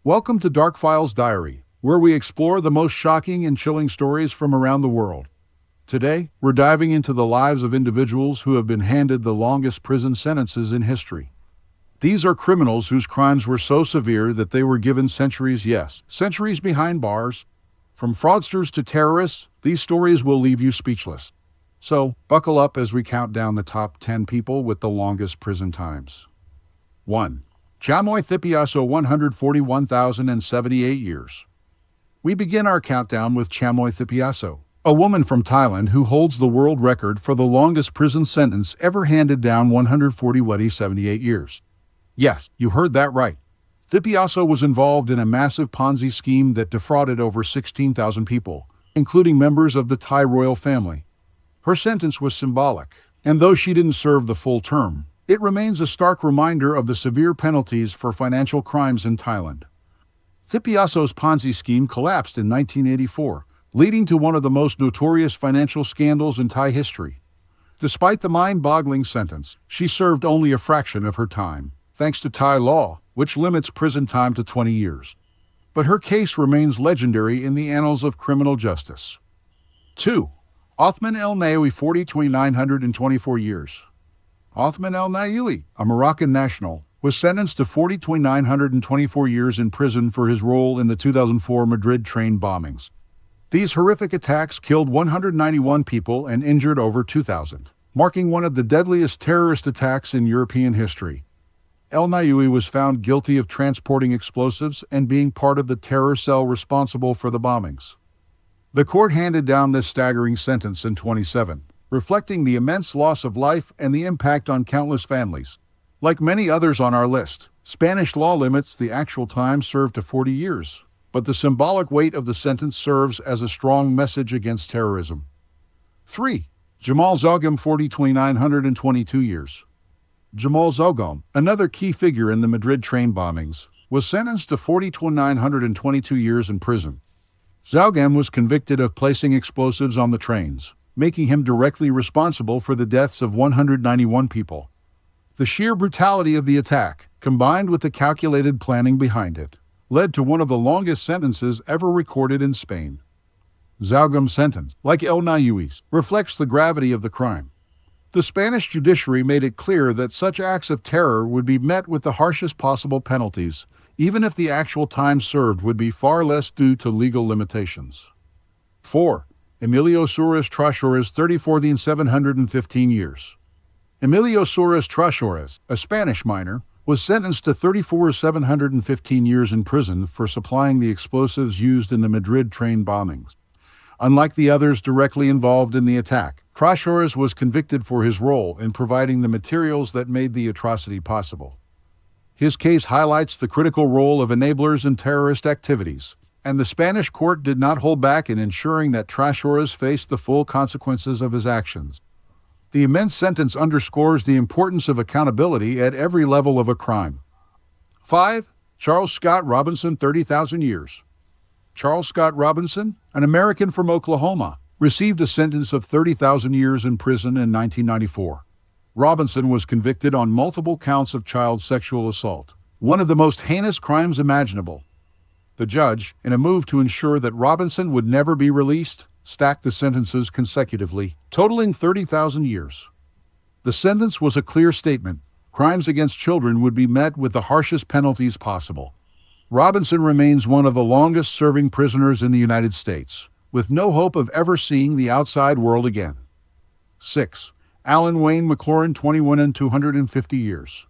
Welcome to Dark Files Diary, where we explore the most shocking and chilling stories from around the world. Today, we're diving into the lives of individuals who have been handed the longest prison sentences in history. These are criminals whose crimes were so severe that they were given centuries, yes, centuries behind bars. From fraudsters to terrorists, these stories will leave you speechless. So, buckle up as we count down the top 10 people with the longest prison times. 1. Chamoy Thipyaso, 141,078 years. We begin our countdown with Chamoy Thipyaso, a woman from Thailand who holds the world record for the longest prison sentence ever handed down, 140,78 years. Yes, you heard that right. Thipyaso was involved in a massive Ponzi scheme that defrauded over 16,000 people, including members of the Thai royal family. Her sentence was symbolic, and though she didn't serve the full term, it remains a stark reminder of the severe penalties for financial crimes in Thailand. Thipyaso's Ponzi scheme collapsed in 1984, leading to one of the most notorious financial scandals in Thai history. Despite the mind-boggling sentence, she served only a fraction of her time, thanks to Thai law, which limits prison time to 20 years. But her case remains legendary in the annals of criminal justice. 2. Othman El Gnaoui, 40,924 years. Othman El Gnaoui, a Moroccan national, was sentenced to 40,924 years in prison for his role in the 2004 Madrid train bombings. These horrific attacks killed 191 people and injured over 2,000, marking one of the deadliest terrorist attacks in European history. El Gnaoui was found guilty of transporting explosives and being part of the terror cell responsible for the bombings. The court handed down this staggering sentence in 2017, reflecting the immense loss of life and the impact on countless families. Like many others on our list, Spanish law limits the actual time served to 40 years, but the symbolic weight of the sentence serves as a strong message against terrorism. 3. Jamal Zougam, 40,922 years. Jamal Zougam, another key figure in the Madrid train bombings, was sentenced to 40,922 years in prison. Zougam was convicted of placing explosives on the trains, making him directly responsible for the deaths of 191 people. The sheer brutality of the attack, combined with the calculated planning behind it, led to one of the longest sentences ever recorded in Spain. Zougam's sentence, like El Gnaoui's, reflects the gravity of the crime. The Spanish judiciary made it clear that such acts of terror would be met with the harshest possible penalties, even if the actual time served would be far less due to legal limitations. 4. Emilio Suarez Traxores, 34,715 years. Emilio Suarez Traxores, a Spanish miner, was sentenced to 34,715 years in prison for supplying the explosives used in the Madrid train bombings. Unlike the others directly involved in the attack, Traxores was convicted for his role in providing the materials that made the atrocity possible. His case highlights the critical role of enablers in terrorist activities, and the Spanish court did not hold back in ensuring that Traxores faced the full consequences of his actions. The immense sentence underscores the importance of accountability at every level of a crime. 5. Charles Scott Robinson, 30,000 years. Charles Scott Robinson, an American from Oklahoma, received a sentence of 30,000 years in prison in 1994. Robinson was convicted on multiple counts of child sexual assault, one of the most heinous crimes imaginable. The judge, in a move to ensure that Robinson would never be released, stacked the sentences consecutively, totaling 30,000 years. The sentence was a clear statement: crimes against children would be met with the harshest penalties possible. Robinson remains one of the longest-serving prisoners in the United States, with no hope of ever seeing the outside world again. 6. Alan Wayne McLaurin, 21,250 years.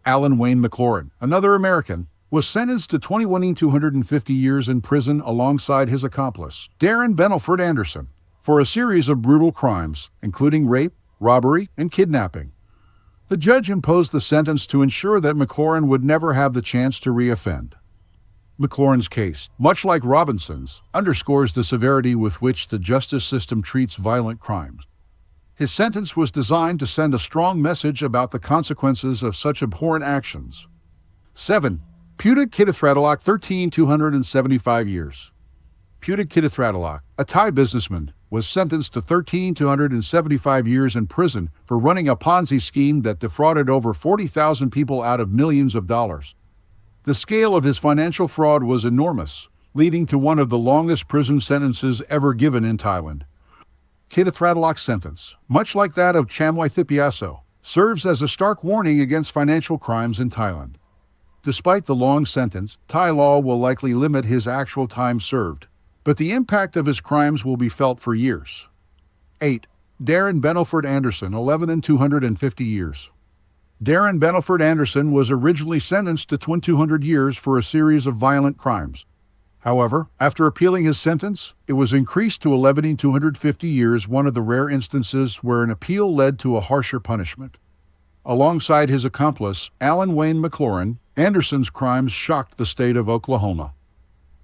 Alan Wayne McLaurin, another American, was sentenced to 21,250 years in prison alongside his accomplice, Darren Benelford Anderson, for a series of brutal crimes, including rape, robbery, and kidnapping. The judge imposed the sentence to ensure that McLaurin would never have the chance to reoffend. McLaurin's case, much like Robinson's, underscores the severity with which the justice system treats violent crimes. His sentence was designed to send a strong message about the consequences of such abhorrent actions. 7. Putit Kitithratalok, 13,275 years. Putit Kitithratalok, a Thai businessman, was sentenced to 13,275 years in prison for running a Ponzi scheme that defrauded over 40,000 people out of millions of dollars. The scale of his financial fraud was enormous, leading to one of the longest prison sentences ever given in Thailand. Kithatradalok's sentence, much like that of Chamoy Thipyaso, serves as a stark warning against financial crimes in Thailand. Despite the long sentence, Thai law will likely limit his actual time served, but the impact of his crimes will be felt for years. 8. Darren Benelford Anderson, 11 and 250 years. Darren Benelford Anderson was originally sentenced to 200 years for a series of violent crimes. However, after appealing his sentence, it was increased to 11 and 250 years, one of the rare instances where an appeal led to a harsher punishment. Alongside his accomplice, Alan Wayne McLaurin, Anderson's crimes shocked the state of Oklahoma.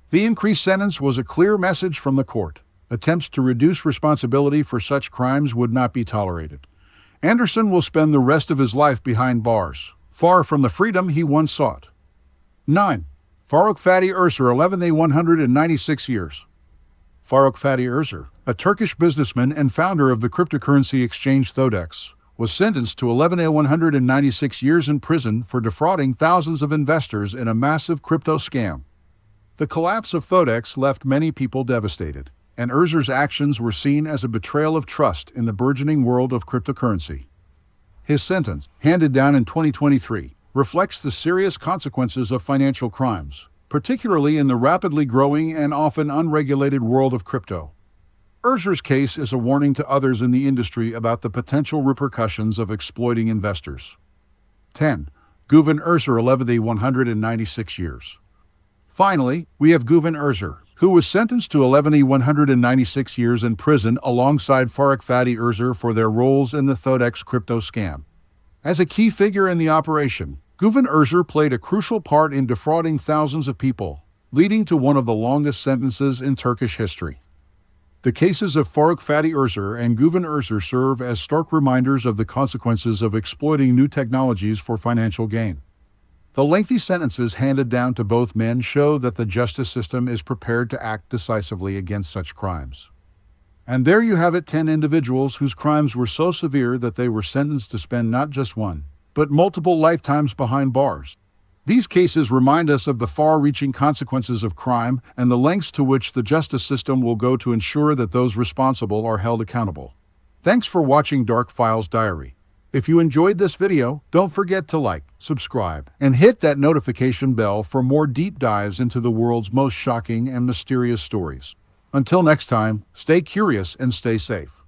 The increased sentence was a clear message from the court. Attempts to reduce responsibility for such crimes would not be tolerated. Anderson will spend the rest of his life behind bars, far from the freedom he once sought. 9. Faruk Fatih Özer, 11 and 196 years. Faruk Fatih Özer, a Turkish businessman and founder of the cryptocurrency exchange Thodex, was sentenced to 11 and 196 years in prison for defrauding thousands of investors in a massive crypto scam. The collapse of Thodex left many people devastated, and Özer's actions were seen as a betrayal of trust in the burgeoning world of cryptocurrency. His sentence, handed down in 2023, reflects the serious consequences of financial crimes, particularly in the rapidly growing and often unregulated world of crypto. Özer's case is a warning to others in the industry about the potential repercussions of exploiting investors. 10. Güven Özer, 11 and 196 years. Finally, we have Güven Özer, who was sentenced to 11 and 196 years in prison alongside Faruk Fatih Özer for their roles in the Thodex crypto scam. As a key figure in the operation, Güven Özer played a crucial part in defrauding thousands of people, leading to one of the longest sentences in Turkish history. The cases of Faruk Fatih Özer and Güven Özer serve as stark reminders of the consequences of exploiting new technologies for financial gain. The lengthy sentences handed down to both men show that the justice system is prepared to act decisively against such crimes. And there you have it, 10 individuals whose crimes were so severe that they were sentenced to spend not just one, but multiple lifetimes behind bars. These cases remind us of the far-reaching consequences of crime and the lengths to which the justice system will go to ensure that those responsible are held accountable. Thanks for watching Dark Files Diary. If you enjoyed this video, don't forget to like, subscribe, and hit that notification bell for more deep dives into the world's most shocking and mysterious stories. Until next time, stay curious and stay safe.